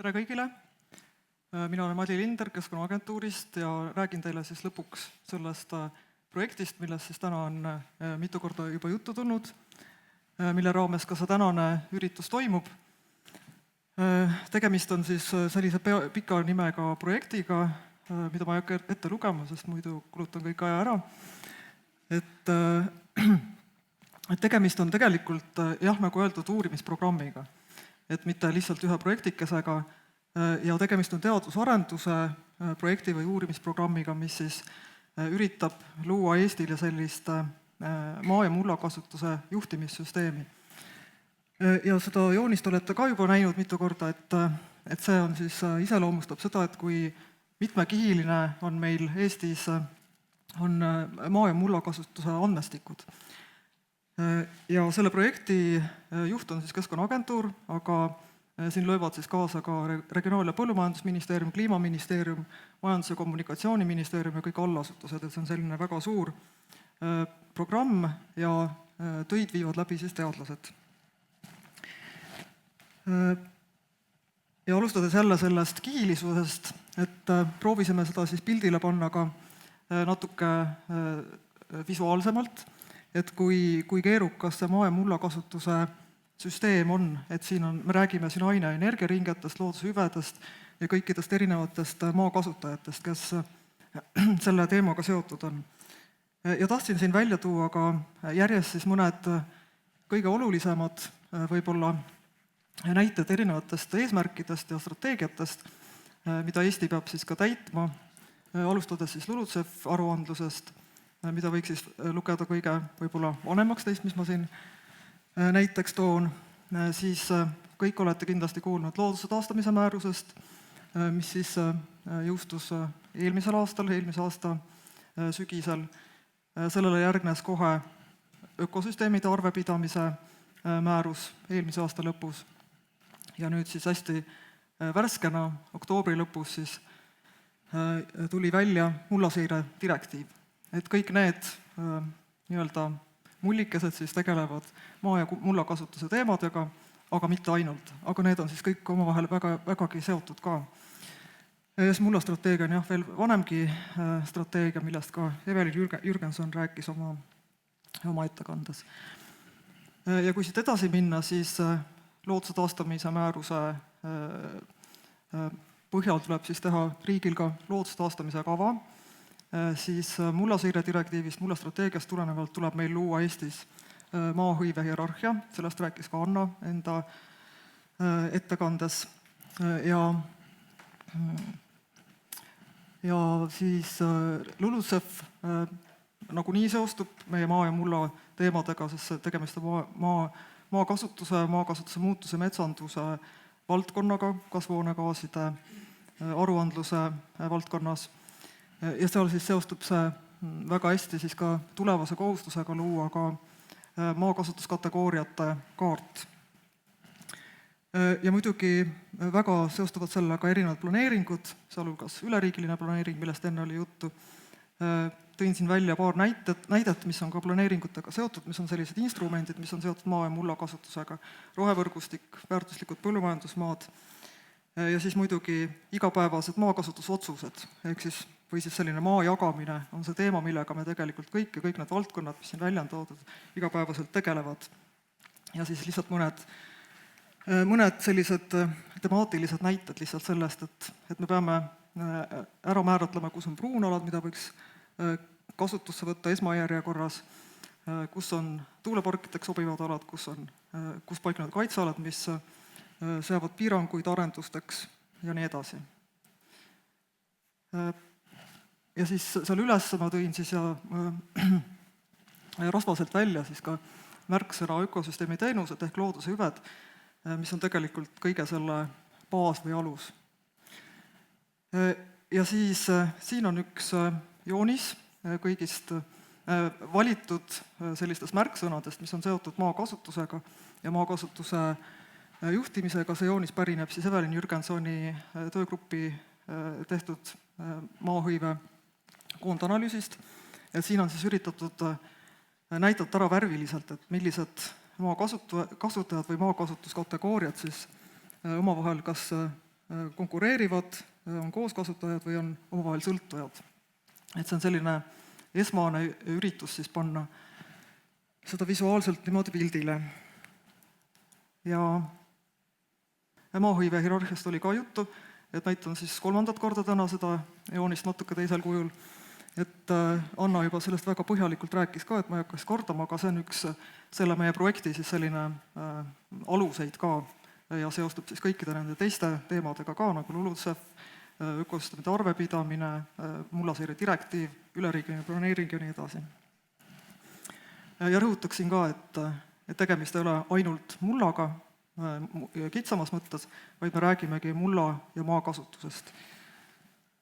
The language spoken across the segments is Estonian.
Tere kõigile! Mina olen Madi Linder Keskkonnaagentuurist ja räägin teile siis lõpuks sellest projektist, millest siis täna on mitu korda juba juttu tulnud, mille raames ka see tänane üritus toimub. Tegemist on siis sellise pika nimega projektiga, mida ma ei hakka ette lugema, sest muidu kulutan kõik aja ära. Et tegemist on tegelikult, nagu öeldud, uurimisprogrammiga. Et mitte lihtsalt ühe projektikesega ja tegemist on teadusarenduse projekti või uurimisprogrammiga, mis siis üritab luua Eestile sellist maa- ja mullakasutuse juhtimissüsteemi. Ja seda joonist olete ka juba näinud mitu korda, et see on siis, iseloomustab seda, et kui mitmekihiline on meil Eestis on maa- ja mullakasutuse andmestikud. Ja selle projekti juht on siis Keskkonnaagentuur, aga siin löövad siis kaasa ka Regionaal- ja Põllumajandusministeerium, Kliimaministeerium, Majandus- ja Kommunikatsiooniministeerium ja kõik allasutused, et see on selline väga suur programm ja töid viivad läbi siis teadlased. Ja alustades jälle sellest kihilisusest, et proovisime seda siis pildile panna ka natuke visuaalsemalt, et kui keerukas see maa- ja mullakasutuse süsteem on, et me räägime siin aine- ja energiaringetest, loodushüvedest ja kõikidest erinevatest maakasutajatest, kes selle teemaga seotud on. Ja tahtsin siin välja tuua ka järjest siis mõned kõige olulisemad võib-olla näited erinevatest eesmärkidest ja strateegiatest, mida Eesti peab siis ka täitma, alustades siis LULUCF aruandlusest, mida võiks siis lugeda kõige võib-olla vanemaks teist, mis ma siin näiteks toon, siis kõik olete kindlasti kuulnud looduse taastamise määrusest, mis siis jõustus eelmise aasta sügisel. Sellele järgnes kohe ökosüsteemide arvepidamise määrus eelmise aasta lõpus ja nüüd siis hästi värskena oktoobri lõpus siis tuli välja mullaseire direktiiv. Et kõik need nii-öelda mullikesed siis tegelevad maa- ja mullakasutuse teemadega, aga mitte ainult. Aga need on siis kõik omavahel vägagi seotud ka. Ja mullastrateegia on veel vanemgi strateegia, millest ka Evelin Jürgenson rääkis oma ettekandes. Ja kui siit edasi minna, siis looduse taastamise määruse põhjal tuleb siis teha riigil ka looduse taastamise kava, siis mullaseire direktiivist, mullastrateegiast tulenevalt tuleb meil luua Eestis maahõive hierarhia, sellest rääkis ka Anna enda ettekandes. Ja siis LULUCF nagunii seostub meie maa- ja mulla teemadega, sest tegemist on maakasutuse muutuse, metsanduse valdkonnaga, kasvuhoonegaaside aruandluse valdkonnas. Ja seal siis seostub see väga hästi siis ka tulevase kohustusega luua ka maakasutuskategooriate kaart. Ja muidugi väga seostuvad sellega erinevad planeeringud, sealhulgas üleriigiline planeering, millest enne oli juttu. Tõin siin välja paar näidet, mis on ka planeeringutega seotud, mis on sellised instrumendid, mis on seotud maa- ja mullakasutusega, rohevõrgustik, väärtuslikud põllumajandusmaad ja siis muidugi igapäevased maakasutusotsused, või siis selline maa jagamine on see teema, millega me tegelikult kõik need valdkonnad, mis siin välja on toodud, igapäevaselt tegelevad. Ja siis lihtsalt mõned sellised temaatilised näited lihtsalt sellest, et me peame ära määratlema, kus on pruunalad, mida võiks kasutusse võtta esmajärjekorras, kus on tuuleparkideks sobivad alad, kus paiknevad kaitsealad, mis seavad piiranguid arendusteks ja nii edasi. Ja siis seal üles ma tõin siis rasvaselt välja siis ka märksõna ökosüsteemi teenused ehk looduse hüved, mis on tegelikult kõige selle baas või alus. Ja siis siin on üks joonis kõigist valitud sellistest märksõnadest, mis on seotud maakasutusega ja maakasutuse juhtimisega, see joonis pärineb siis Evelin Jürgensoni töögrupi tehtud maahõive koondanalüüsist, ja siin on siis üritatud näidata ära värviliselt, et millised maakasutajad või maakasutuskategooriad siis omavahel kas konkureerivad, on kooskasutajad või on omavahel sõltujad. Et see on selline esmane üritus siis panna seda visuaalselt niimoodi pildile. Ja maahõive hierarhiast oli ka juttu, et näitan siis 3. korda täna seda joonist natuke teisel kujul. Et Anna juba sellest väga põhjalikult rääkis ka, et ma ei hakkaks kordama, aga see on üks selle meie projekti siis selline aluseid ka ja seostub siis kõikide nende teiste teemadega ka, nagu LULUCF, ökosüsteemide arvepidamine, mullaseire direktiiv, üleriigiline planeering ja nii edasi. Ja rõhutaksin ka, et tegemist ei ole ainult mullaga kitsamas mõttes, vaid me räägimegi mulla ja maakasutusest.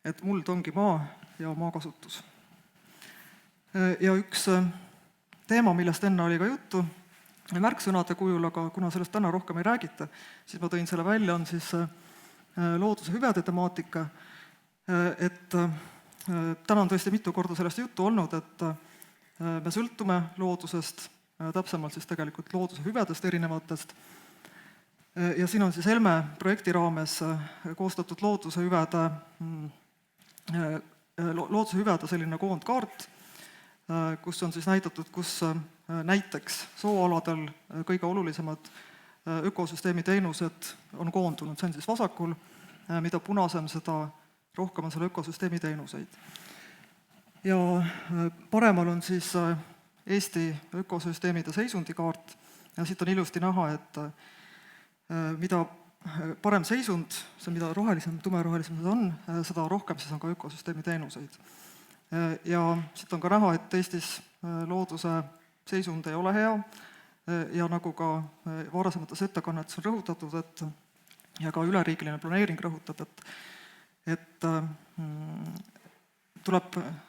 Et muld ongi maa ja maakasutus. Ja üks teema, millest enne oli ka juttu, märksõnade kujul, aga kuna sellest täna rohkem ei räägita, siis ma tõin selle välja, on siis looduse hüvede temaatika. Et täna on tõesti mitu korda sellest juttu olnud, et me sõltume loodusest, täpsemalt siis tegelikult looduse hüvedest erinevatest. Ja siin on siis Helme projekti raames koostatud looduse hüvede selline koondkaart, kus on siis näidatud, kus näiteks sooaladel kõige olulisemad ökosüsteemi teenused on koondunud. See on siis vasakul, mida punasem, seda rohkem on seal ökosüsteemi teenuseid. Ja paremal on siis Eesti ökosüsteemide seisundikaart ja siit on ilusti näha, et mida parem seisund, see mida rohelisem, tumerohelisem see on, seda rohkem siis on ka ökosüsteemi teenuseid. Ja siit on ka näha, et Eestis looduse seisund ei ole hea ja nagu ka varasemates ettekannetes on rõhutatud, et ja ka üleriigiline planeering rõhutab, et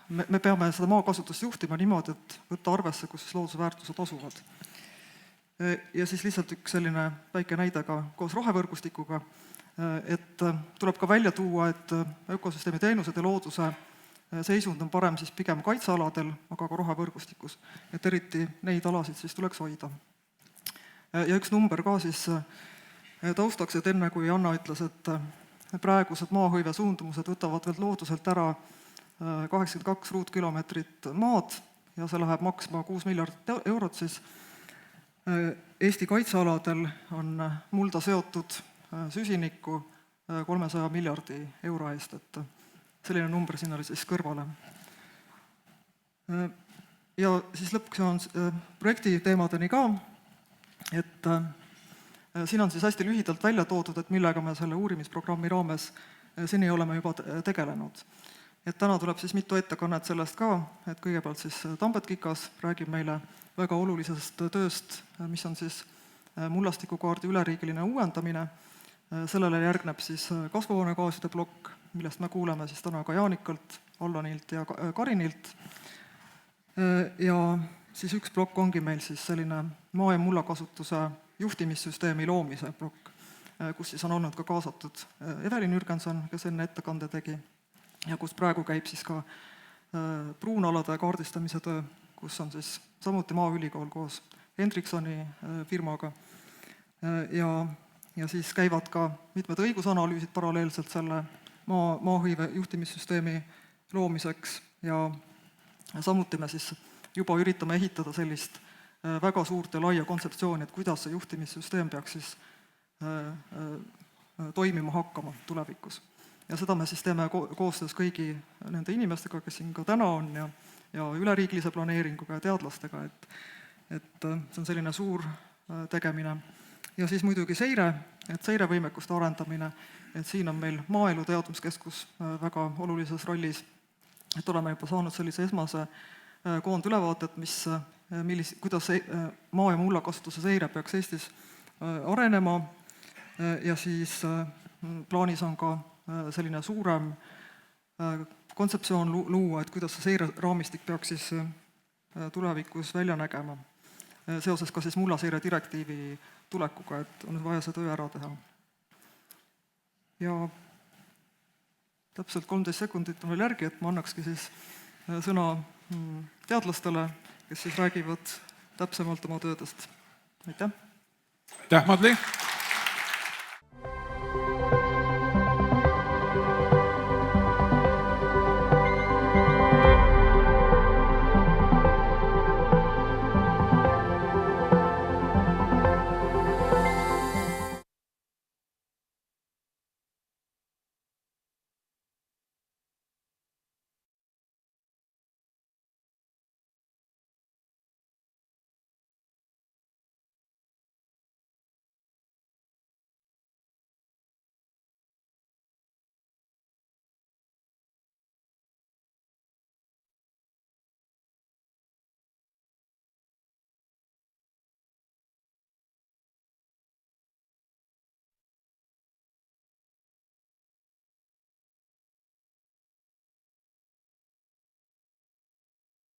me peame seda maakasutust juhtima niimoodi, et võtta arvesse, kus looduse väärtused asuvad. Ja siis lihtsalt üks selline väike näide ka koos rohevõrgustikuga, et tuleb ka välja tuua, et ökosüsteemi teenused ja looduse seisund on parem siis pigem kaitsealadel, aga ka rohevõrgustikus, et eriti neid alasid siis tuleks hoida. Ja üks number ka siis taustaks, et enne kui Anna ütles, et praegused maahõive suundumused võtavad veel looduselt ära 82 ruutkilomeetrit maad ja see läheb maksma 6 miljardit eurot, siis Eesti kaitsealadel on mulda seotud süsinikku 300 miljardi euro eest, et selline number siin oli siis kõrvale. Ja siis lõpuks on projekti teemadeni ka, et siin on siis hästi lühidalt välja toodud, et millega me selle uurimisprogrammi raames seni oleme juba tegelenud. Et täna tuleb siis mitu ettekannet sellest ka, et kõigepealt siis Tambet Kikas räägib meile väga olulisest tööst, mis on siis mullastikukaardi üleriigiline uuendamine. Sellele järgneb siis kasvuhoonegaaside plokk, millest me kuuleme siis täna ka Jaanikalt, Allanilt ja Karinilt. Ja siis üks plokk ongi meil siis selline maa- ja mullakasutuse juhtimissüsteemi loomise plokk, kus siis on olnud ka kaasatud Evelin Jürgenson, kes enne ettekande tegi, ja kus praegu käib siis ka pruunalade kaardistamise töö, kus on siis samuti Maaülikool koos Hendriksoni firmaga. Ja siis käivad ka mitmed õigusanalüüsid paralleelselt selle maahõive juhtimissüsteemi loomiseks ja samuti me siis juba üritame ehitada sellist väga suurt ja laia kontseptsiooni, et kuidas see juhtimissüsteem peaks siis toimima hakkama tulevikus. Ja seda me siis teeme koostöös kõigi nende inimestega, kes siin ka täna on ja üleriiglise planeeringuga ja teadlastega, et see on selline suur tegemine. Ja siis muidugi seire, et seirevõimekuste arendamine, et siin on meil Maaelu Teadmuskeskus väga olulises rollis, et oleme juba saanud sellise esmase koondülevaadet, kuidas maa- ja mullakasutuse seire peaks Eestis arenema ja siis plaanis on ka selline suurem kontseptsioon luua, et kuidas see seireraamistik peaks siis tulevikus välja nägema. seoses ka siis mullaseire direktiivi tulekuga, et on vaja see töö ära teha. Ja täpselt 13 sekundit on veel järgi, et ma annakski siis sõna teadlastele, kes siis räägivad täpsemalt oma töödest. Aitäh! Aitäh, Madli!